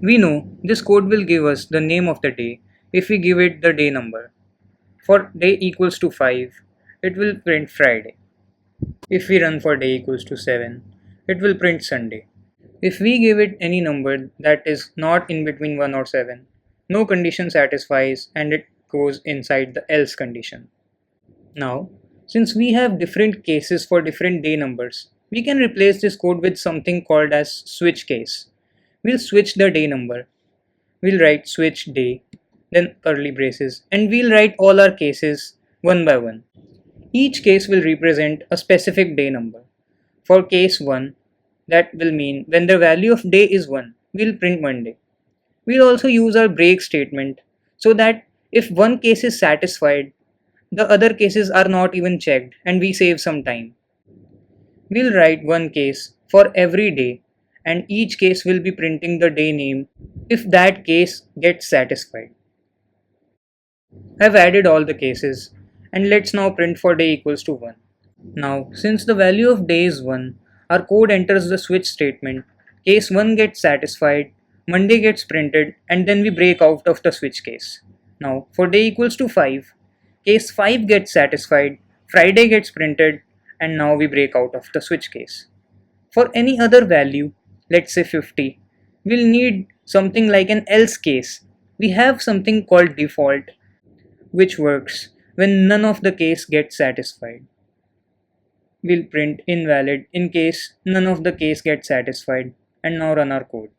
We know this code will give us the name of the day if we give it the day number. For day equals to 5, it will print Friday. If we run for day equals to 7, it will print Sunday. If we give it any number that is not in between 1 or 7, no condition satisfies and it goes inside the else condition. Now, since we have different cases for different day numbers, we can replace this code with something called as switch case. We'll switch the day number. We'll write switch day, then curly braces, and we'll write all our cases one by one. Each case will represent a specific day number. For case 1, that will mean when the value of day is 1, we'll print Monday. We'll also use our break statement so that if one case is satisfied, the other cases are not even checked and we save some time. We'll write one case for every day and each case will be printing the day name if that case gets satisfied. I've added all the cases and let's now print for day equals to 1. Now, since the value of day is 1, our code enters the switch statement, case 1 gets satisfied, Monday gets printed, and then we break out of the switch case. Now, for day equals to 5, case 5 gets satisfied, Friday gets printed, and now we break out of the switch case. For any other value, let's say 50, we'll need something like an else case. We have something called default, which works when none of the case gets satisfied. We'll print invalid in case none of the case gets satisfied and now run our code.